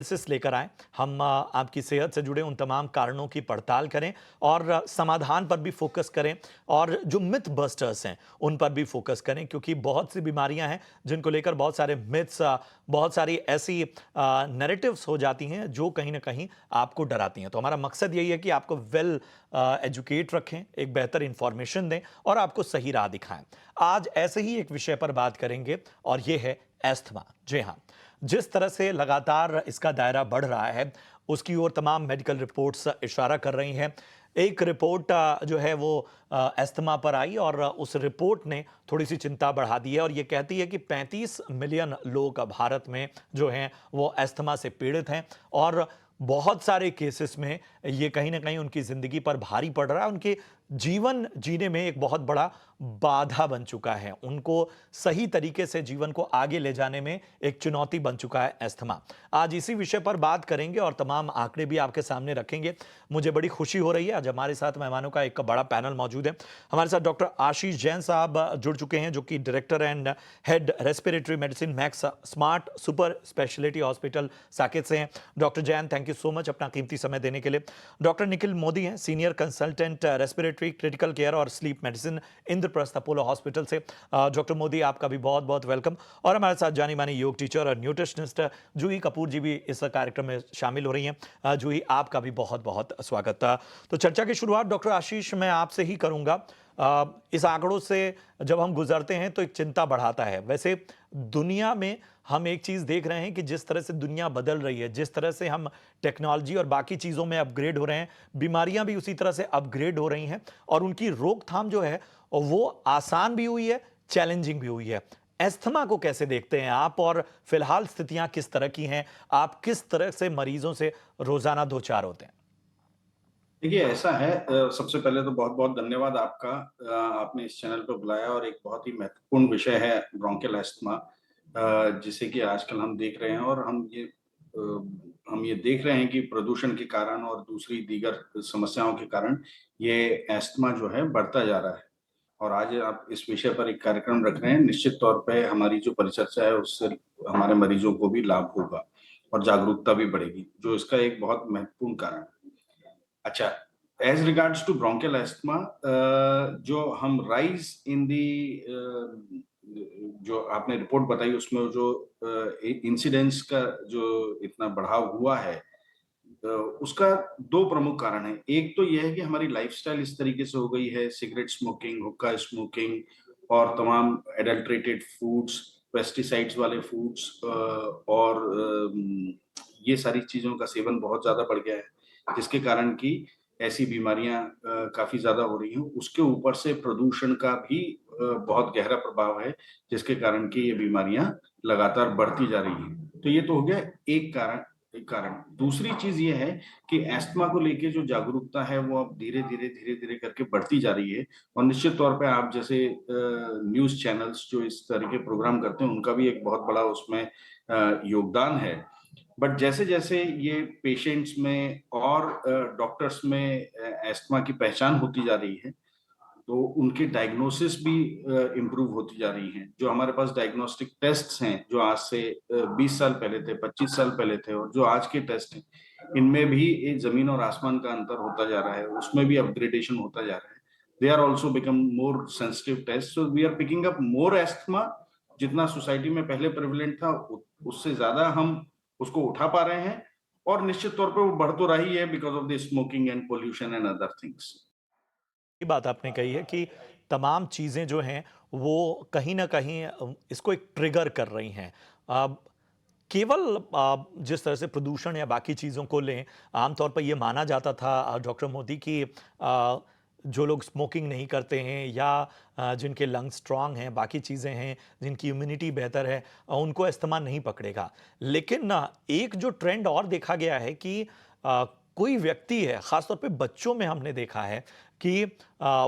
Analysis लेकर आएँ, हम आपकी सेहत से जुड़े उन तमाम कारणों की पड़ताल करें और समाधान पर भी फ़ोकस करें और जो मिथ बस्टर्स हैं, उन पर भी फ़ोकस करें क्योंकि बहुत सी बीमारियाँ हैं, जिनको लेकर बहुत सारे मिथ्स बहुत सारी ऐसी नैरेटिव्स हो जाती हैं, जो कहीं न कहीं आपको डराती हैं। तो हमारा मकसद यही है कि आपको वेल एजुकेट रखें, एक बेहतर इन्फॉर्मेशन दें और आपको सही राह दिखाएँ। आज ऐसे ही एक विषय पर बात करेंगे और ये है अस्थमा। जी हाँ, जिस तरह से लगातार इसका दायरा बढ़ रहा है, उसकी ओर तमाम मेडिकल रिपोर्ट्स इशारा कर रही हैं। एक रिपोर्ट जो है वो अस्थमा पर आई और उस रिपोर्ट ने थोड़ी-सी चिंता बढ़ा दी है और ये कहती है कि 35 मिलियन लोग भारत में जो हैं वो अस्थमा से पीड़ित हैं और बहुत सारे केसेस में ये कहीं न कहीं उनकी ज़िंदगी पर भारी पड़ रहा है, उनके जीवन जीने में एक बहुत बड़ा बाधा बन चुका है। उनको सही तरीके से जीवन को आगे ले जाने में एक चुनौती बन चुका है अस्थमा। आज इसी विषय पर बात करेंगे और तमाम आंकड़े भी आपके सामने रखेंगे। मुझे बड़ी खुशी हो रही है, आज हमारे साथ मेहमानों का एक बड़ा पैनल मौजूद है। हमारे साथ डॉक्टर आशीष जैन साहब जुड़ चुके हैं, जो कि director and head respiratory medicine max smart super speciality hospital Saket से हैं। Doctor Jain, thank you so much अपना कीमती समय देने के लिए। डॉक्टर निखिल मोदी हैं, senior consultant respiratory critical care और sleep medicine Indraprastha Apollo hospital से। डॉक्टर मोदी, आपका भी बहुत बहुत वेलकम। और हमारे साथ जानी मानी योग टीचर और न्यूट्रिशनिस्ट जूही कपूर जी भी इस कार्यक्रम में शामिल हो रही हैं। जूही, आपका भी बहुत बहुत स्वागत। तो चर्चा की शुरुआत डॉक्टर आशीष मैं आपसे ही करूंगा। इस आंकड़ों से जब हम गुजरते हैं तो एक चिंता बढ़ाता है। वैसे दुनिया में हम एक चीज देख रहे हैं कि जिस तरह से दुनिया बदल रही है, जिस तरह से हम टेक्नोलॉजी और बाकी चीजों में अपग्रेड हो रहे हैं, बीमारियां भी उसी तरह से अपग्रेड हो रही हैं और उनकी रोकथाम जो है वो आसान भी हुई है, चैलेंजिंग भी हुई है। अस्थमा को कैसे देखते हैं आप और फिलहाल स्थितियां किस तरह की हैं? आप किस तरह से मरीजों से रोजाना दो चार होते हैं? देखिए ऐसा है सबसे पहले तो बहुत-बहुत धन्यवाद आपका। आपने इस चैनल पे बुलाया और एक बहुत ही महत्वपूर्ण विषय है ब्रोंकियल अस्थमा, जिसे कि आजकल हम देख रहे हैं और हम ये देख रहे हैं कि प्रदूषण के कारण और दूसरी दीगर समस्याओं के कारण ये अस्थमा जो है बढ़ता जा रहा है। और आज आप इस विषय पर एक कार्यक्रम रख रहे हैं, निश्चित तौर पे हमारी जो परिचर्चा है उससे हमारे मरीजों को भी लाभ होगा और जागरूकता भी बढ़ेगी, जो इसका एक बहुत महत्वपूर्ण कारण है। अच्छा, as regards to bronchial asthma, जो हम राइज़ इन दी जो आपने रिपोर्ट बताई उसमें जो इंसिडेंस का जो इतना बढ़ाव हुआ है, उसका 2 प्रमुख कारण हैं। एक तो ये है कि हमारी लाइफ़स्टाइल इस तरीके से हो गई है, सिगरेट स्मोकिंग, हुक्का स्मोकिंग और तमाम एडल्टरेटेड फूड्स, पेस्टिसाइड्स वाले फूड्स, और ये सारी चीज़ों का सेवन बहुत ज़्यादा बढ़ गया है, जिसके कारण कि ऐसी बीमारियाँ काफ़ी ज़्यादा हो रही हैं। उसके ऊपर से प्रदूषण का भी बहुत गहरा प्रभाव है, जिसके कारण कि ये बीमारियाँ लगातार बढ़ती जा रही हैं। तो ये तो हो गया एक कारण। दूसरी चीज़ ये है कि अस्थमा को लेके जो जागरूकता है वो अब धीरे-धीरे करके बढ़ती जा रही है और निश्चित तौर पे आप जैसे न्यूज़ चैनल्स जो इस तरह के प्रोग्राम करते हैं, उनका भी एक बहुत बड़ा उसमें योगदान है। बट जैसे-जैसे ये पेशेंट्स में और डॉक्टर्स में अस्थमा की पहचान होती जा रही है, तो उनकी डायग्नोसिस भी इम्प्रूव होती जा रही हैं। जो हमारे पास डायग्नोस्टिक टेस्ट्स हैं, जो आज से 20 साल पहले थे, 25 साल पहले थे और जो आज के टेस्ट हैं, इनमें भी एक ज़मीन और आसमान का अंतर होता जा रहा है, उसमें भी अपग्रेडेशन होता जा रहा है। They are also become more sensitive test, so we are picking up more asthma. जितना सोसाइटी में पहले प्रेवलेंट था, उ उससे ज़्यादा हम उसको उठा पा रहे हैं और निश्चित तौर पे वो बढ़ तो रही है because of the smoking and pollution and other things. ये बात आपने कही है कि तमाम चीज़ें जो हैं वो कहीं न कहीं इसको एक ट्रिगर कर रही हैं। अब केवल जिस तरह से प्रदूषण या बाकी चीज़ों को लें, आमतौर पर ये माना जाता था डॉक्टर मोदी कि जो लोग स्मोकिंग नहीं करते हैं या जिनके लंग्स स्ट्रांग हैं, बाकी चीज़ें हैं, जिनकी इम्यूनिटी बेहतर है, उनको अस्थमा नहीं पकड़ेगा। लेकिन एक जो ट्रेंड और देखा गया है कि कोई व्यक्ति है, ख़ास तौर पे बच्चों में हमने देखा है कि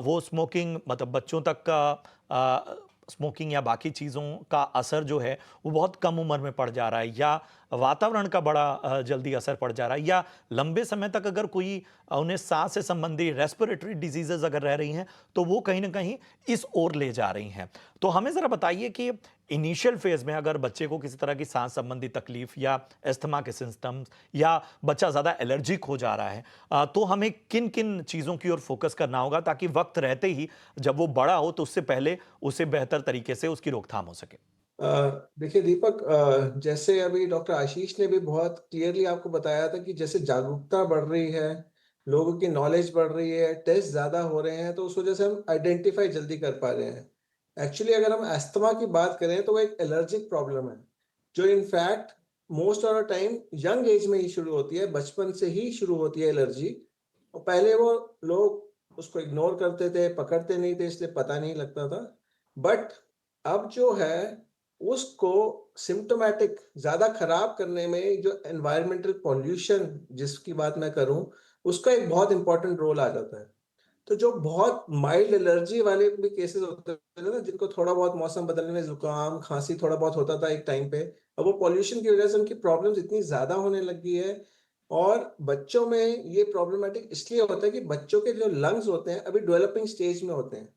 वो स्मोकिंग मतलब बच्चों तक का स्मोकिंग या बाकी चीज़ों का असर जो है वो बहुत कम उम्र में पड़ जा रहा है या वातावरण का बड़ा जल्दी असर पड़ जा रहा है या लंबे समय तक अगर कोई उन्हें सांस से संबंधी रेस्पिरेटरी डिजीजेज अगर रह रही हैं तो वो कहीं ना कहीं इस ओर ले जा रही हैं। तो हमें ज़रा बताइए कि इनिशियल फेज में अगर बच्चे को किसी तरह की सांस संबंधी तकलीफ या अस्थमा के सिम्टम्स या बच्चा ज़्यादा एलर्जिक हो जा रहा है, तो हमें किन किन चीज़ों की ओर फोकस करना होगा ताकि वक्त रहते ही जब वो बड़ा हो तो उससे पहले उसे बेहतर तरीके से उसकी रोकथाम हो सके? देखिए दीपक, जैसे अभी डॉक्टर आशीष ने भी बहुत क्लियरली आपको बताया था कि जैसे जागरूकता बढ़ रही है, लोगों की नॉलेज बढ़ रही है, टेस्ट ज़्यादा हो रहे हैं, तो उस वजह से हम आइडेंटिफ़ाई जल्दी कर पा रहे हैं। एक्चुअली अगर हम अस्थमा की बात करें तो वो एक एलर्जिक प्रॉब्लम है, जो in fact most of the time young age में ही शुरू होती है, बचपन से ही शुरू होती है एलर्जी। और पहले वो लोग उसको इग्नोर करते थे, पकड़ते नहीं थे, इसलिए पता नहीं लगता था। बट अब जो है उसको सिम्प्टोमैटिक ज़्यादा खराब करने में जो एनवायरमेंटल पॉल्यूशन जिसकी बात मैं करूँ, उसका एक बहुत इम्पोर्टेंट रोल आ जाता है। तो जो बहुत माइल्ड एलर्जी वाले भी केसेज़ होते थे ना, जिनको थोड़ा बहुत मौसम बदलने में ज़ुकाम, खाँसी थोड़ा बहुत होता था एक टाइम पे, अब वो पॉल्यूशन की वज़ह से उनकी प्रॉब्लम्स इतनी ज़्यादा होने लग गई है। और बच्चों में ये प्रॉब्लमैटिक इसलिए होता है कि बच्चों के जो लंग्स होते हैं, अभी डेवलपिंग स्टेज में होते हैं।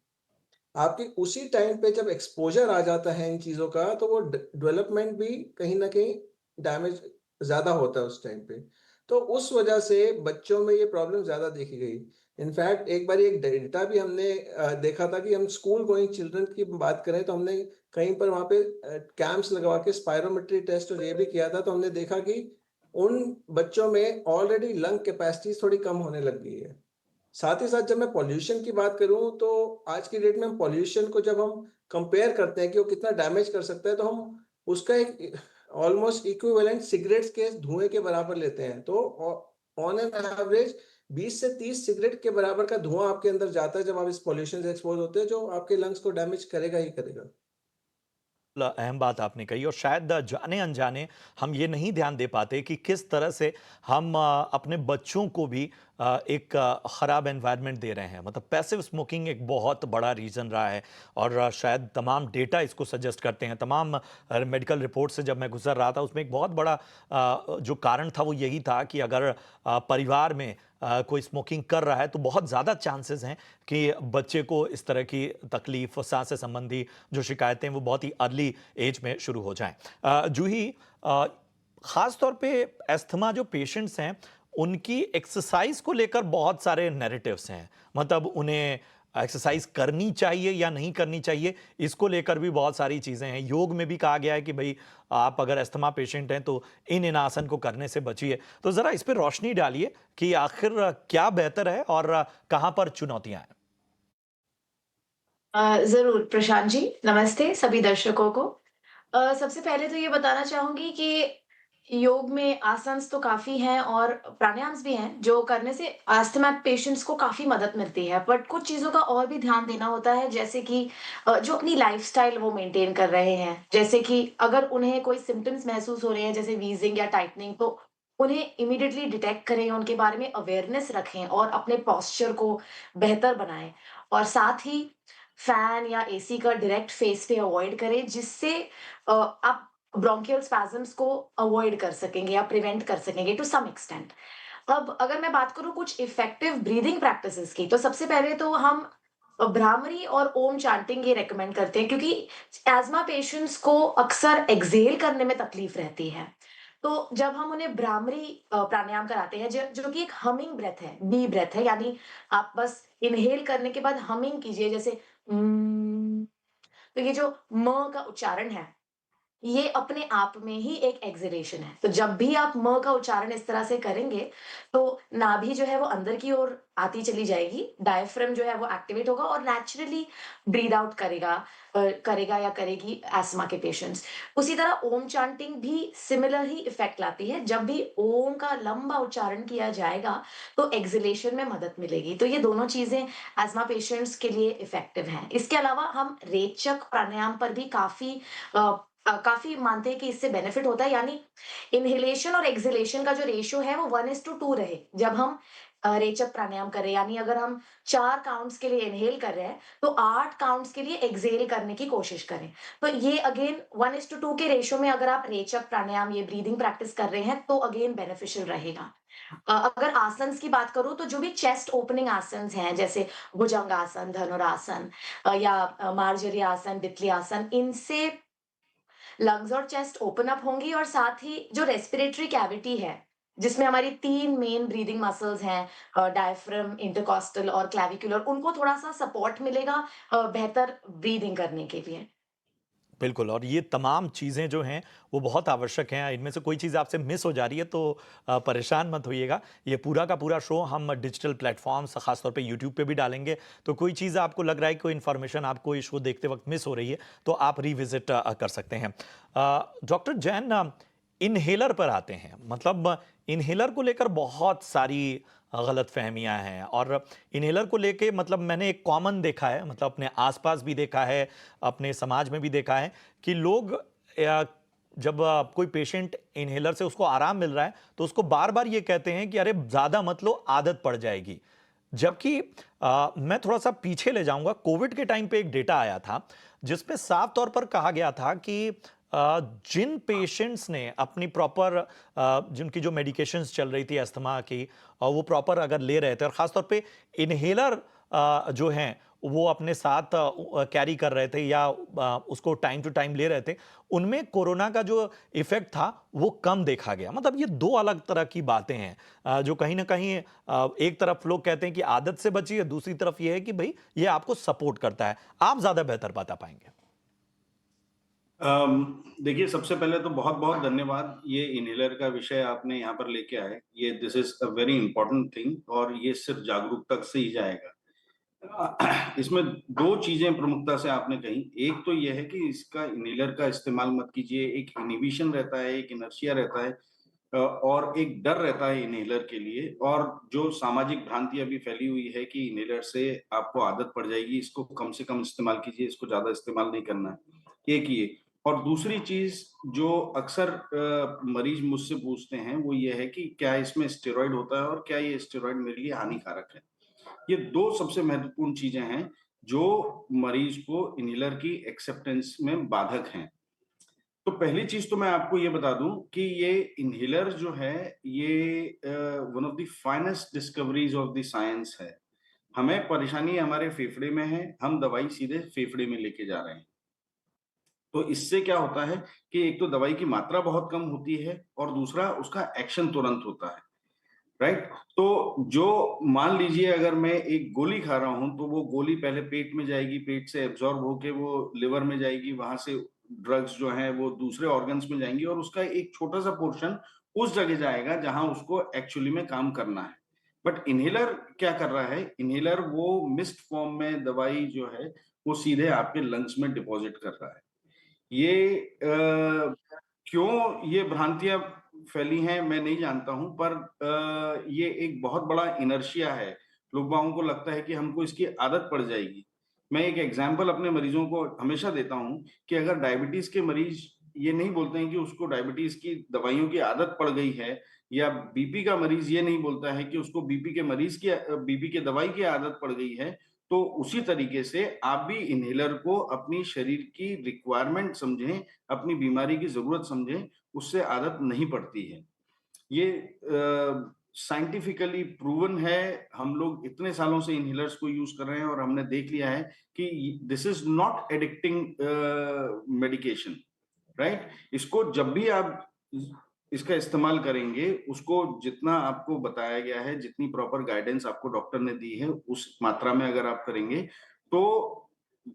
आपकी उसी टाइम पे जब एक्सपोज़र आ जाता है इन चीज़ों का, तो वो डेवलपमेंट भी कहीं न कहीं डैमेज ज़्यादा होता है उस टाइम पे। तो उस वजह से बच्चों में ये प्रॉब्लम ज़्यादा देखी गई। इनफैक्ट एक बारी एक डेटा भी हमने देखा था कि हम स्कूल गोइंग चिल्ड्रन की बात करें तो हमने कहीं पर वहाँ पे कैंप्स लगवा के स्पायरोमेट्री टेस्ट और ये भी किया था, तो हमने देखा कि उन बच्चों में ऑलरेडी लंग कैपेसिटीज़ थोड़ी कम होने लग गई है। साथ ही साथ जब मैं पॉल्यूशन की बात करूँ तो आज की डेट में हम पॉल्यूशन को जब हम कंपेयर करते हैं कि वो कितना डैमेज कर सकता है, तो हम उसका एक ऑलमोस्ट इक्विवेलेंट सिगरेट्स के धुएँ के बराबर लेते हैं। तो ऑन एन एवरेज 20 से 30 सिगरेट के बराबर का धुआँ आपके अंदर जाता है जब आप इस पॉल्यूशन से एक्सपोज़ होते हैं, जो आपके लंग्स को डैमेज करेगा ही करेगा। अहम बात आपने कही और शायद जाने अनजाने हम ये नहीं ध्यान दे पाते कि किस तरह से हम अपने बच्चों को भी एक खराब एनवायरनमेंट दे रहे हैं। मतलब पैसिव स्मोकिंग एक बहुत बड़ा रीज़न रहा है और शायद तमाम डेटा इसको सजेस्ट करते हैं। तमाम मेडिकल रिपोर्ट से जब मैं गुजर रहा था उसमें एक बहुत बड़ा जो कारण था वो यही था कि अगर परिवार में कोई स्मोकिंग कर रहा है तो बहुत ज़्यादा चांसेस हैं कि बच्चे को इस तरह की तकलीफ, सांस से संबंधी जो शिकायतें वो बहुत ही अर्ली एज में शुरू हो जाएं। जूही, अ, खास तौर पे अस्थमा जो पेशेंट्स हैं उनकी एक्सरसाइज को लेकर बहुत सारे नैरेटिव्स हैं। मतलब उन्हें एक्सरसाइज करनी चाहिए या नहीं करनी चाहिए, इसको लेकर भी बहुत सारी चीज़ें हैं। योग में भी कहा गया है कि भाई आप अगर अस्थमा पेशेंट हैं तो इन आसन को करने से बचिए। तो ज़रा इस पे रोशनी डालिए कि आखिर क्या बेहतर है और कहाँ पर चुनौतियाँ हैं? ज़रूर प्रशांत जी, नमस्ते सभी दर्शकों को। सबसे पहले तो ये बताना चाहूँगी कि योग में आसन्स तो काफ़ी हैं और प्राणायाम्स भी हैं, जो करने से अस्थमा पेशेंट्स को काफ़ी मदद मिलती है। बट कुछ चीज़ों का और भी ध्यान देना होता है, जैसे कि जो अपनी लाइफ़स्टाइल वो मेंटेन कर रहे हैं। जैसे कि अगर उन्हें कोई सिम्पटम्स महसूस हो रहे हैं, जैसे वीज़िंग या टाइटनिंग, तो उन्हें इमीडिएटली डिटेक्ट करें, उनके बारे में अवेयरनेस रखें और अपने पोस्चर को बेहतर बनाएँ। और साथ ही फैन या एसी का डायरेक्ट फेस पे अवॉइड करें, जिससे आप ब्रोंकियल स्पैज़म्स को अवॉइड कर सकेंगे या प्रिवेंट कर सकेंगे टू सम एक्सटेंट। अब अगर मैं बात करूँ कुछ इफेक्टिव ब्रीथिंग प्रैक्टिसेस की, तो सबसे पहले तो हम भ्रामरी और ओम चैंटिंग ये रिकमेंड करते हैं, क्योंकि एस्मा पेशेंट्स को अक्सर एक्सहेल करने में तकलीफ रहती है। तो जब हम उन्हें भ्रामरी प्राणायाम कराते हैं, जो कि एक हमिंग ब्रेथ है, डीप ब्रेथ है, यानी आप बस इन्हेल करने के बाद हमिंग कीजिए, जैसे तो ये जो म का उच्चारण है, ये अपने आप में ही एक एक्सहेलेशन है। तो जब भी आप म का उच्चारण इस तरह से करेंगे, तो नाभि जो है वो अंदर की ओर आती चली जाएगी, डायफ्राम जो है वो एक्टिवेट होगा और नेचुरली ब्रीथ आउट करेगा या करेगी अस्थमा के पेशेंट्स। उसी तरह ओम चैंटिंग भी सिमिलर ही इफेक्ट लाती है। जब भी ओम का लंबा उच्चारण किया जाएगा, तो एक्सहेलेशन में मदद मिलेगी। तो ये दोनों चीज़ें अस्थमा पेशेंट्स के लिए इफेक्टिव हैं। इसके अलावा हम रेचक प्राणायाम पर भी काफ़ी मानते हैं कि इससे बेनिफिट होता है, यानी इन्हेलेशन और एक्सहेलेशन का जो रेशियो है वो 1:2 रहे। जब हम रेचक प्राणायाम करें, यानी अगर हम 4 काउंट्स के लिए इन्हेल कर रहे हैं, तो 8 काउंट्स के लिए एक्सहेल करने की कोशिश करें। तो ये अगेन 1:2 के रेशियो में अगर आप रेचक प्राणायाम, ये ब्रीथिंग प्रैक्टिस कर रहे हैं, तो अगेन बेनिफिशियल रहेगा। अगर आसन्स की बात करूँ, तो जो भी चेस्ट ओपनिंग आसन्स हैं, जैसे भुजंगासन, धनुरासन या मार्जरी आसन, तितली आसन, इनसे लंग्स और चेस्ट ओपन अप होंगी और साथ ही जो रेस्पिरेटरी कैविटी है, जिसमें हमारी 3 मेन ब्रीथिंग मसल्स हैं, डायफ्राम, इंटरकॉस्टल और क्लैविकुलर, उनको थोड़ा-सा सपोर्ट मिलेगा बेहतर ब्रीथिंग करने के लिए। बिल्कुल, और ये तमाम चीज़ें जो हैं वो बहुत आवश्यक हैं। इनमें से कोई चीज़ आपसे मिस हो जा रही है तो परेशान मत होइएगा। ये पूरा का पूरा शो हम डिजिटल प्लेटफ़ॉर्म्स ख़ास तौर पे यूट्यूब पे भी डालेंगे। तो कोई चीज़ आपको लग रहा है, कोई इन्फॉर्मेशन आपको ये शो देखते वक़्त मिस हो रही है, तो आप रिविज़िट कर सकते हैं। डॉक्टर जैन, इन्हेलर पर आते हैं। मतलब इन्हेलर को लेकर बहुत सारी गलतफ़हमियाँ हैं, और इन्हेलर को लेके मतलब मैंने एक कॉमन देखा है, मतलब अपने आस-पास भी देखा है, अपने समाज में भी देखा है कि लोग जब कोई पेशेंट इन्हेलर से उसको आराम मिल रहा है, तो उसको बार-बार ये कहते हैं कि अरे ज़्यादा मत लो, आदत पड़ जाएगी। जबकि मैं थोड़ा-सा पीछे ले जाऊँगा, कोविड के टाइम पे एक डेटा आया था, जिसमें साफ तौर पर कहा गया था कि जिन पेशेंट्स ने अपनी प्रॉपर जिनकी जो मेडिकेशंस चल रही थी अस्थमा की, वो प्रॉपर अगर ले रहे थे, और ख़ास तौर पे इन्हेलर जो हैं, वो अपने साथ कैरी कर रहे थे या उसको टाइम टू टाइम ले रहे थे, उनमें कोरोना का जो इफ़ेक्ट था, वो कम देखा गया। मतलब ये 2 अलग तरह की बातें हैं, जो कहीं न कहीं एक तरफ लोग कहते हैं कि आदत से बचिए, दूसरी तरफ ये है कि भई ये आपको सपोर्ट करता है। आप ज़्यादा बेहतर बता पाएँगे। देखिए, सबसे पहले तो बहुत-बहुत धन्यवाद। ये इन्हेलर का विषय आपने यहाँ पर लेके आए। ये this is a very important thing, और ये सिर्फ़ जागरूकता से ही जाएगा। इसमें 2 चीज़ें प्रमुखता से आपने कही। एक तो ये है कि इसका इन्हेलर का इस्तेमाल मत कीजिए। एक इन्हिबिशन रहता है, एक इनर्शिया रहता है, और एक डर रहता है इन्हेलर के लिए, और जो सामाजिक भ्रांति अभी फैली हुई है कि इन्हेलर से आपको आदत पड़ जाएगी, इसको कम से कम इस्तेमाल कीजिए, इसको ज़्यादा इस्तेमाल नहीं करना है। एक ये, और दूसरी चीज़ जो अक्सर मरीज़ मुझसे पूछते हैं, वो ये है कि क्या इसमें स्टेरॉइड होता है और क्या ये स्टेरॉइड मेरे लिए हानिकारक है? ये 2 सबसे महत्वपूर्ण चीज़ें हैं, जो मरीज़ को इन्हेलर की एक्सेप्टेंस में बाधक हैं। तो पहली चीज़ तो मैं आपको ये बता दूँ कि ये इन्हेलर जो है, ये one of the finest discoveries of the science है। हमें परेशानी हमारे फेफड़े में है, हम दवाई सीधे फेफड़े में लेके जा रहे हैं। तो इससे क्या होता है कि एक तो दवाई की मात्रा बहुत कम होती है, और दूसरा उसका एक्शन तुरंत होता है। राइट? तो जो मान लीजिए अगर मैं एक गोली खा रहा हूँ, तो वो गोली पहले पेट में जाएगी, पेट से एब्ज़ॉर्ब होके वो लिवर में जाएगी, वहाँ से ड्रग्स जो हैं वो दूसरे ऑर्गन्स में जाएँगी, और उसका एक छोटा-सा पोर्शन उस जगह जाएगा जहाँ उसको एक्चुअली में काम करना है। बट इन्हेलर क्या कर रहा है? इन्हेलर वो मिस्ट फॉर्म में दवाई जो है, वो सीधे आपके लंग्स में डिपॉज़िट कर रहा है। ये क्यों ये भ्रांतियाँ फैली हैं मैं नहीं जानता हूँ, पर ये एक बहुत बड़ा इनर्शिया है। लोगों को लगता है कि हमको इसकी आदत पड़ जाएगी। मैं एक एग्ज़ाम्पल अपने मरीज़ों को हमेशा देता हूँ कि अगर डायबिटीज़ के मरीज़ ये नहीं बोलते हैं कि उसको डायबिटीज़ की दवाइयों की आदत पड़ गई है, या बीपी का मरीज़ ये नहीं बोलता है कि उसको बीपी के दवाई की आदत पड़ गई है, तो उसी तरीके से आप भी इन्हेलर को अपनी शरीर की रिक्वायरमेंट समझें, अपनी बीमारी की ज़रूरत समझें, उससे आदत नहीं पड़ती है। ये साइंटिफिकली प्रूवन है, हम लोग इतने सालों से इन्हेलर्स को यूज़ कर रहे हैं, और हमने देख लिया है कि this is not addicting medication, right? इसको जब भी आप इसका इस्तेमाल करेंगे, उसको जितना आपको बताया गया है, जितनी प्रॉपर गाइडेंस आपको डॉक्टर ने दी है, उस मात्रा में अगर आप करेंगे, तो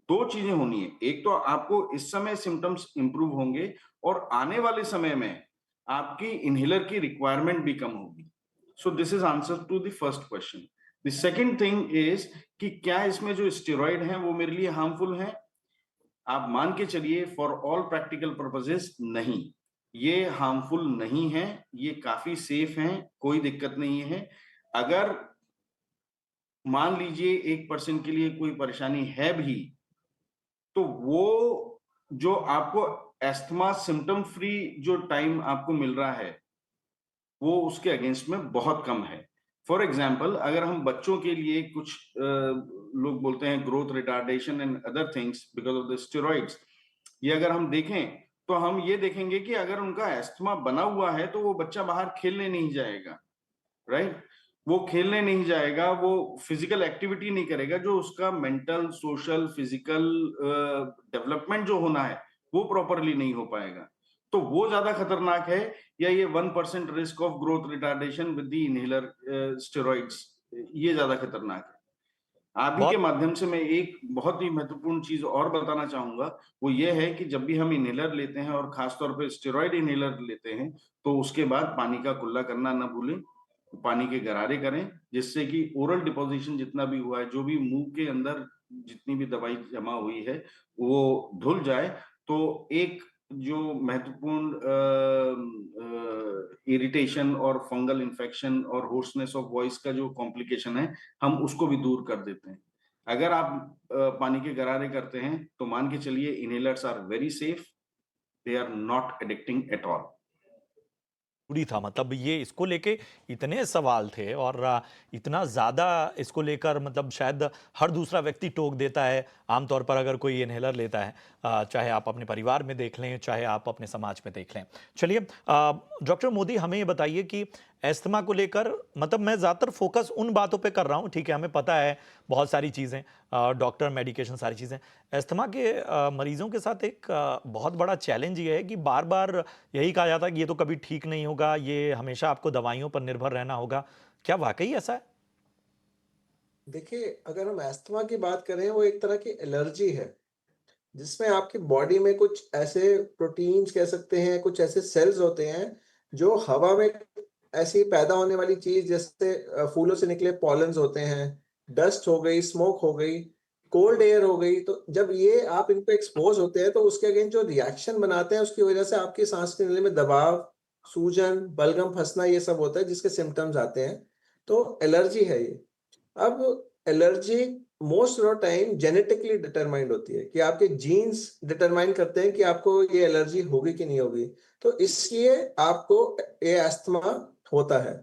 2 चीज़ें होनी है। एक तो आपको इस समय सिम्पटम्स इम्प्रूव होंगे, और आने वाले समय में आपकी इन्हेलर की रिक्वायरमेंट भी कम होगी। So this is answer to the first question. The second thing is कि क्या इसमें जो स्टेरॉइड हैं, वो मेरे लिए हार्मफुल हैं? आप मान के चलिए फॉर ऑल प्रैक्टिकल पर्पसेस नहीं, ये हार्मफुल नहीं है, ये काफ़ी सेफ हैं, कोई दिक्कत नहीं है। अगर मान लीजिए 1% के लिए कोई परेशानी है भी, तो वो जो आपको अस्थमा सिम्पटम फ्री जो टाइम आपको मिल रहा है, वो उसके अगेंस्ट में बहुत कम है। फॉर एग्ज़ाम्पल अगर हम बच्चों के लिए कुछ लोग बोलते हैं growth retardation and other things because of the steroids, ये अगर हम देखें, तो हम ये देखेंगे कि अगर उनका अस्थमा बना हुआ है, तो वो बच्चा बाहर खेलने नहीं जाएगा, राइट? वो खेलने नहीं जाएगा, वो फिज़िकल एक्टिविटी नहीं करेगा, जो उसका मेंटल, सोशल, फिज़िकल डेवलपमेंट जो होना है, वो प्रॉपरली नहीं हो पाएगा। तो वो ज़्यादा खतरनाक है या ये 1% risk of growth retardation with the inhaler steroids, ये ज़्यादा खतरनाक है। आप ही के बहुत माध्यम से मैं एक बहुत ही महत्वपूर्ण चीज़ और बताना चाहूँगा, वो ये है कि जब भी हम इन्हेलर लेते हैं और ख़ास तौर पे स्टेरॉइड इन्हेलर लेते हैं, तो उसके बाद पानी का कुल्ला करना ना भूलें। पानी के गरारे करें, जिससे कि ओरल डिपोज़िशन जितना भी हुआ है, जो भी मुँह के अंदर जितनी भी दवाई जमा हुई है, वो धुल जाए। तो एक जो महत्वपूर्ण इरिटेशन और फंगल इन्फेक्शन और होर्सनेस ऑफ वॉइस का जो कॉम्प्लिकेशन है, हम उसको भी दूर कर देते हैं। अगर आप पानी के गरारे करते हैं, तो मान के चलिए inhalers are very safe, they are not addicting at all. ज़रूरी था, मतलब ये इसको लेके इतने सवाल थे और इतना ज़्यादा इसको लेकर मतलब शायद हर दूसरा व्यक्ति टोक देता है आमतौर पर अगर कोई इन्हेलर लेता है, चाहे आप अपने परिवार में देख लें, चाहे आप अपने समाज में देख लें। चलिए डॉक्टर मोदी हमें ये बताइए कि अस्थमा को लेकर मतलब मैं ज़्यादातर फोकस उन बातों पे कर रहा हूँ, ठीक है, हमें पता है बहुत सारी चीज़ें, डॉक्टर, मेडिकेशन, सारी चीज़ें। अस्थमा के मरीजों के साथ एक बहुत बड़ा चैलेंज ये है कि बार-बार यही कहा जाता है कि ये तो कभी ठीक नहीं होगा, ये हमेशा आपको दवाइयों पर निर्भर रहना होगा। क्या वाक़ई ऐसा है? देखिए, अगर हम अस्थमा की बात करें, वो एक तरह की एलर्जी है, जिसमें आपकी बॉडी में कुछ ऐसे प्रोटीन्स कह सकते हैं, कुछ ऐसे सेल्स होते हैं, जो हवा में ऐसी पैदा होने वाली चीज़ जैसे फूलों से निकले पॉलन्स होते हैं, डस्ट हो गई, स्मोक हो गई, कोल्ड एयर हो गई, तो जब ये आप इन पे एक्सपोज़ होते हैं, तो उसके अगेंस्ट जो रिएक्शन बनाते हैं, उसकी वजह से आपकी साँस की नली में दबाव, सूजन, बलगम फँसना, ये सब होता है, जिसके सिम्पटम्स आते हैं। तो एलर्जी है ये। अब allergy most of the time genetically determined होती है कि आपके जीन्स डिटरमाइन करते हैं कि आपको ये एलर्जी होगी कि नहीं होगी। तो इसलिए आपको ये अस्थमा होता है।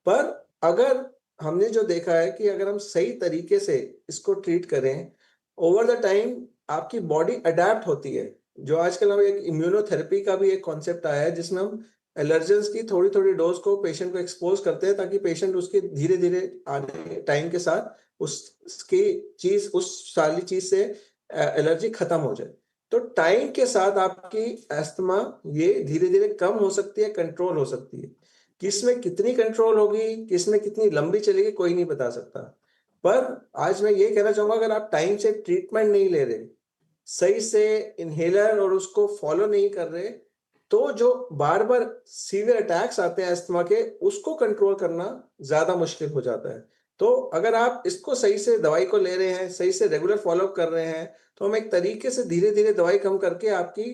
पर अगर हमने जो देखा है कि अगर हम सही तरीके से इसको ट्रीट करें, ओवर द टाइम आपकी बॉडी अडैप्ट होती है। जो आजकल हम एक इम्यूनोथेरेपी का भी एक कॉन्सेप्ट आया है जिसमें हम एलर्जेंस की थोड़ी-थोड़ी डोज़ को पेशेंट को एक्सपोज़ करते हैं ताकि पेशेंट उसकी धीरे-धीरे आने टाइम के साथ उसकी चीज़ उस सारी चीज़ से एलर्जी खत्म हो जाए। तो टाइम के साथ आपकी अस्थमा ये धीरे-धीरे कम हो सकती है, कंट्रोल हो सकती है। किसमें कितनी कंट्रोल होगी, किसमें कितनी लंबी चलेगी, कोई नहीं बता सकता। पर आज मैं ये कहना चाहूँगा अगर आप टाइम से ट्रीटमेंट नहीं ले रहे, सही से इन्हेलर और उसको फ़ॉलो नहीं कर रहे, तो जो बार-बार सीवियर अटैक्स आते हैं अस्थमा के, उसको कंट्रोल करना ज़्यादा मुश्किल हो जाता है। तो अगर आप इसको सही से दवाई को ले रहे हैं, सही से रेगुलर फ़ॉलो-अप कर रहे हैं, तो हम एक तरीके से धीरे-धीरे दवाई कम करके आपकी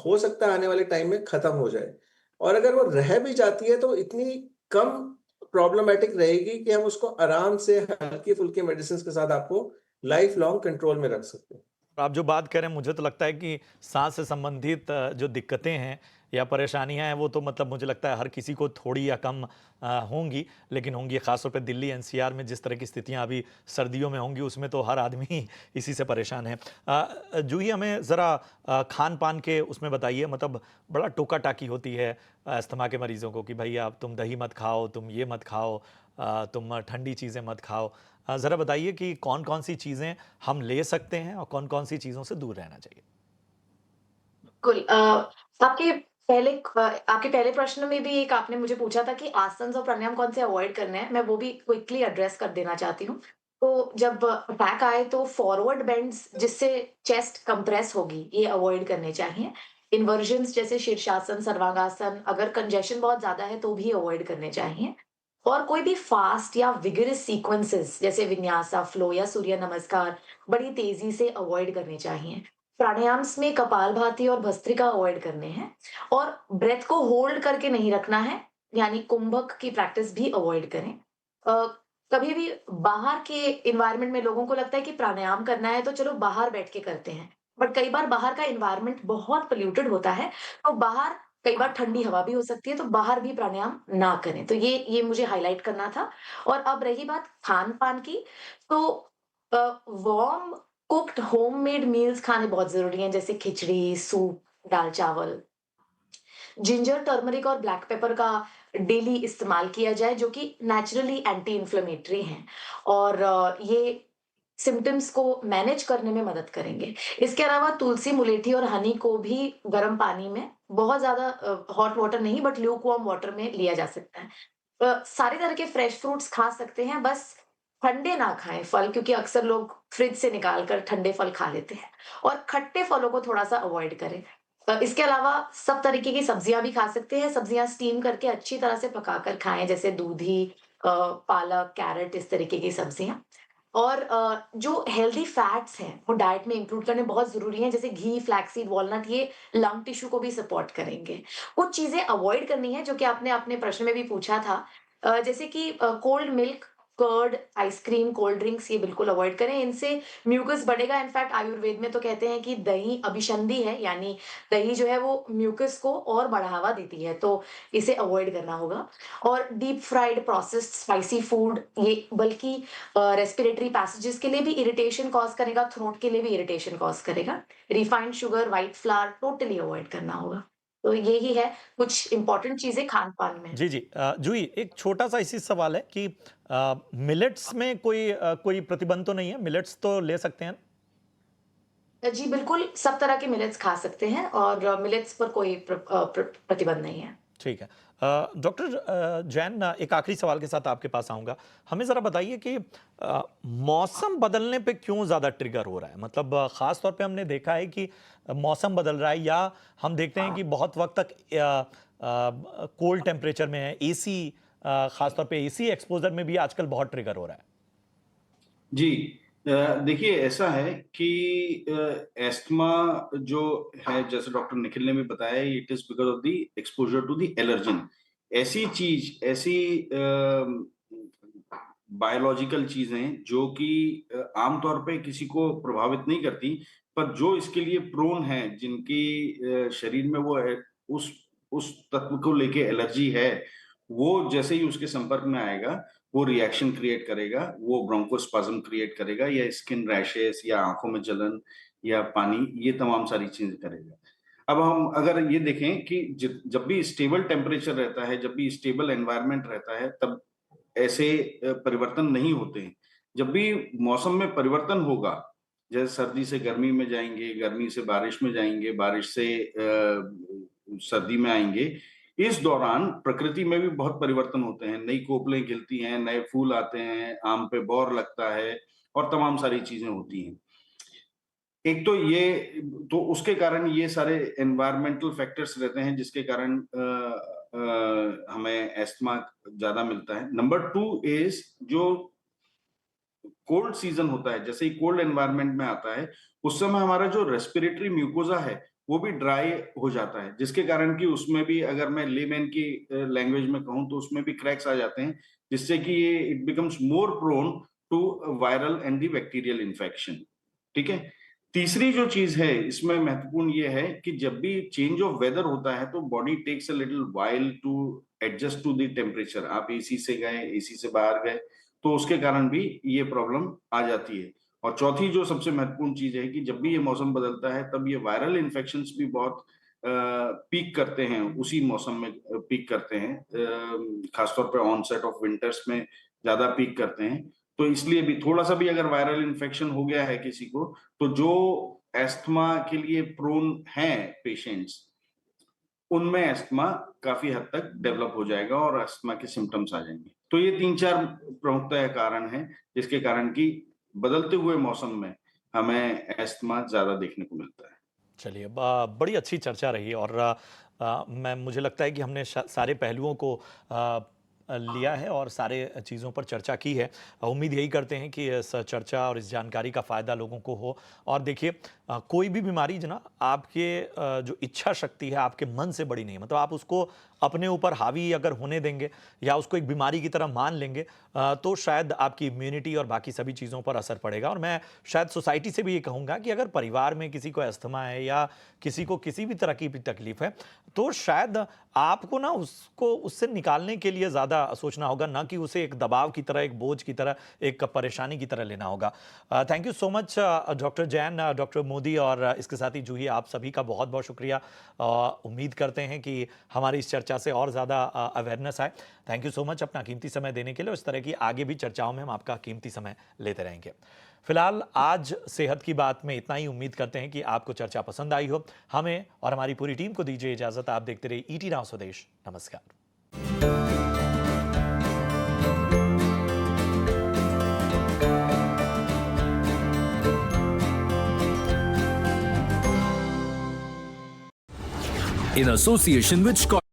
हो सकता है आने वाले टाइम में खत्म हो जाए। और अगर वो रह भी जाती है तो इतनी कम प्रॉब्लमैटिक रहेगी कि हम उसको आराम से हल्की-फुल्की मेडिसिन्स के साथ आपको लाइफ़ लॉन्ग कंट्रोल में रख सकते हैं। आप जो बात कर रहे हैं मुझे तो लगता है कि सांस से संबंधित जो दिक्कतें हैं या परेशानियां हैं वो तो मतलब मुझे लगता है हर किसी को थोड़ी या कम होंगी, लेकिन होंगी खासतौर पे दिल्ली एनसीआर में जिस तरह की स्थितियां अभी सर्दियों में होंगी उसमें तो हर आदमी इसी से परेशान है। जूही हमें ज़रा खान पान के उसमें बताइए, मतलब बड़ा टोका टाकी होती है अस्थमा के मरीजों को कि भाई आप तुम दही मत खाओ, तुम ये मत खाओ, तुम ठंडी चीज़ें मत खाओ। ज़रा बताइए कि कौन-कौन सी चीज़ें हम ले सकते हैं और कौन-कौन सी चीज़ों से दूर रहना चाहिए? बिल्कुल आपके आपके पहले प्रश्न में भी एक आपने मुझे पूछा था कि आसन्स और प्राणायाम कौन से अवॉइड करने हैं, मैं वो भी क्विकली एड्रेस कर देना चाहती हूँ। तो जब अटैक आए तो फॉरवर्ड बेंड्स जिससे चेस्ट कंप्रेस होगी, ये अवॉइड करने चाहिए। इन्वर्जन्स जैसे शीर्षासन, सर्वांगासन, अगर कंजेशन बहुत ज़्यादा है तो भी अवॉइड करने चाहिए। और कोई भी फास्ट या विगरस सीक्वेंसेस जैसे विन्यासा, फ्लो या सूर्य नमस्कार बड़ी तेज़ी से अवॉइड करने चाहिए। प्राणायाम्स में कपालभाति और भस्त्रिका अवॉइड करने हैं और ब्रेथ को होल्ड करके नहीं रखना है, यानी कुंभक की प्रैक्टिस भी अवॉइड करें। अ, कभी भी बाहर के एनवायरनमेंट में लोगों को लगता है कि प्राणायाम करना है तो चलो बाहर बैठ के करते हैं। बट कई बार बाहर का एनवायरनमेंट बहुत पॉल्यूटेड होता है, तो बाहर कई बार ठंडी हवा भी हो सकती है, तो बाहर भी प्राणायाम ना करें। तो ये मुझे हाइलाइट करना था। और अब रही बात खान-पान की, तो वार्म कुक्ड होममेड मील्स खाने बहुत ज़रूरी हैं, जैसे खिचड़ी, सूप, दाल-चावल। जिंजर, टर्मरिक और ब्लैक पेपर का डेली इस्तेमाल किया जाए, जो कि नेचुरली एंटी इन्फ्लेमेटरी हैं। और ये सिम्पटम्स को मैनेज करने में मदद करेंगे। इसके अलावा तुलसी, मुलेठी और हनी को भी गर्म पानी में बहुत ज़्यादा हॉट वाटर नहीं बट ल्यूकवार्म वाटर में लिया जा सकता है। सारे तरह के फ्रेश फ्रूट्स खा सकते हैं, बस ठंडे ना खाएँ फल क्योंकि अक्सर लोग फ्रिज से निकाल कर ठंडे फल खा लेते हैं और खट्टे फलों को थोड़ा-सा अवॉइड करें। इसके अलावा सब तरीके की सब्जियाँ भी खा सकते हैं, सब्जियाँ स्टीम करके अच्छी तरह से पकाकर खाएँ जैसे दूधी, पालक, कैरट इस तरीके की सब्जियाँ। और जो हेल्दी फैट्स हैं, वो डाइट में इंक्लूड करने बहुत ज़रूरी हैं, जैसे घी, फ्लैक्ससीड, वॉलनट ये लंग टिश्यू को भी सपोर्ट करेंगे। कुछ चीज़ें अवॉइड करनी है, जो कि आपने अपने प्रश्न में भी पूछा था। जैसे कि cold milk, curd, ice cream, cold drinks ये बिल्कुल अवॉइड करें, इनसे म्यूकस बढ़ेगा। इनफैक्ट आयुर्वेद में तो कहते हैं कि दही अभिसंधि है, यानी दही जो है वो म्यूकस को और बढ़ावा देती है, तो इसे अवॉइड करना होगा। और deep fried, processed, spicy food ये बल्कि रेस्पिरेटरी पैसेजेस के लिए भी इरिटेशन कॉज करेगा, थ्रोट के लिए भी इरिटेशन कॉज करेगा। Refined sugar, white flower totally avoid करना होगा। तो यही है कुछ इंपॉर्टेंट चीज़ें खान-पान में। जी, जी। जूही, एक छोटा-सा इसी सवाल है कि मिलेट्स में कोई प्रतिबंध तो नहीं है? मिलेट्स तो ले सकते हैं? जी बिल्कुल, सब तरह के मिलेट्स खा सकते हैं और मिलेट्स पर कोई प्रतिबंध नहीं है। ठीक है। डॉक्टर जैन, एक आखिरी सवाल के साथ आपके पास आऊँगा। हमें ज़रा बताइए कि मौसम बदलने पे क्यों ज़्यादा ट्रिगर हो रहा है? मतलब ख़ास तौर पे हमने देखा है कि मौसम बदल रहा है या हम देखते हैं कि बहुत वक़्त तक कोल्ड टेम्परेचर में है, एसी ख़ास तौर पे एसी एक्सपोज़र में भी आजकल बहुत ट्रिगर हो रहा है। जी। देखिए ऐसा है कि एस्थमा जो है जैसे डॉक्टर निखिल ने भी बताया it is because of the exposure to the allergen. ऐसी चीज ऐसी बायोलॉजिकल चीजें जो कि आमतौर पे किसी को प्रभावित नहीं करती पर जो इसके लिए प्रोन है जिनकी शरीर में वो उस उस तत्व को लेके एलर्जी है वो जैसे ही उसके संपर्क में आएगा वो रिएक्शन क्रिएट करेगा, वो ब्रोंकोस्पाज्म क्रिएट करेगा या स्किन रैशेस या आंखों में जलन या पानी, ये तमाम सारी चीजें करेगा। अब हम अगर ये देखें कि जब भी स्टेबल टेम्परेचर रहता है, जब भी स्टेबल एनवायरनमेंट रहता है, तब ऐसे परिवर्तन नहीं होते हैं। जब भी मौसम में परिवर्तन होगा, जैसे सर्दी से गर्मी में जाएँगे, गर्मी से बारिश में जाएँगे, बारिश से सर्दी में आएँगे, इस दौरान प्रकृति में भी बहुत परिवर्तन होते हैं, नई कोपलें खिलती हैं, नए फूल आते हैं, आम पे बौर लगता है और तमाम सारी चीज़ें होती हैं। एक तो ये तो उसके कारण ये सारे एनवायरमेंटल फैक्टर्स रहते हैं जिसके कारण हमें अस्थमा ज़्यादा मिलता है। नंबर 2 इज़ जो कोल्ड सीज़न होता है, जैसे ही कोल्ड एनवायरनमेंट में आता है, उस समय हमारा जो रेस्पिरेटरी म्यूकोज़ा है, वो भी ड्राई हो जाता है, जिसके कारण कि उसमें भी अगर मैं लेमैन की लैंग्वेज में कहूँ तो उसमें भी क्रैक्स आ जाते हैं, जिससे कि ये it becomes more prone to viral and the bacterial infection. ठीक है? तीसरी जो चीज़ है, इसमें महत्वपूर्ण ये है कि जब भी चेंज ऑफ वेदर होता है, तो body takes a little while to adjust to the temperature. आप एसी से गए, एसी से बाहर गए, तो उसके कारण भी ये प्रॉब्लम आ जाती है। और चौथी जो सबसे महत्वपूर्ण चीज़ है कि जब भी ये मौसम बदलता है, तब ये वायरल इन्फेक्शंस भी बहुत पीक करते हैं, उसी मौसम में पीक करते हैं। खासतौर पे ऑनसेट ऑफ विंटर्स में ज़्यादा पीक करते हैं। तो इसलिए भी थोड़ा-सा भी अगर वायरल इन्फेक्शन हो गया है किसी को, तो जो अस्थमा के लिए प्रोन हैं पेशेंट्स, उनमें अस्थमा काफ़ी हद तक डेवलप हो जाएगा और अस्थमा के सिम्पटम्स आ जाएँगे। तो ये 3-4 प्रमुखतः कारण हैं, जिसके कारण कि बदलते हुए मौसम में हमें अस्थमा ज़्यादा देखने को मिलता है। चलिए, बड़ी अच्छी चर्चा रही और मुझे लगता है कि हमने सारे पहलुओं को लिया है और सारे चीज़ों पर चर्चा की है। उम्मीद यही करते हैं कि इस चर्चा और इस जानकारी का फ़ायदा लोगों को हो। और देखिए, कोई भी बीमारी जो ना आपके जो इच्छा शक्ति है आपके मन से बड़ी नहीं है। मतलब आप उसको अपने ऊपर हावी अगर होने देंगे या उसको एक बीमारी की तरह मान लेंगे, तो शायद आपकी इम्यूनिटी और बाकी सभी चीज़ों पर असर पड़ेगा। और मैं शायद सोसाइटी से भी ये कहूँगा कि अगर परिवार में किसी को अस्थमा है या किसी को किसी भी तरह की भी तकलीफ है, तो शायद आपको ना उसको उससे निकालने के लिए ज़्यादा सोचना होगा, ना कि उसे एक दबाव की तरह, एक बोझ की तरह, एक परेशानी की तरह लेना होगा। Thank you so much doctor Jain, doctor Modi और इसके साथ ही जूही, आप सभी का बहुत बहुत शुक्रिया। उम्मीद करते हैं कि हमारी इस चर्चा चर्चा से और ज़्यादा अवेयरनेस आए। थैंक यू सो मच अपना कीमती समय देने के लिए। इस तरह की आगे भी चर्चाओं में हम आपका कीमती समय लेते रहेंगे। फिलहाल आज सेहत की बात में इतना ही। उम्मीद करते हैं कि आपको चर्चा पसंद आई हो। हमें और हमारी पूरी टीम को दीजिए इजाजत। आप देखते रहिए ईटी नाउ स्वदेश। नमस्कार। in association with Scott.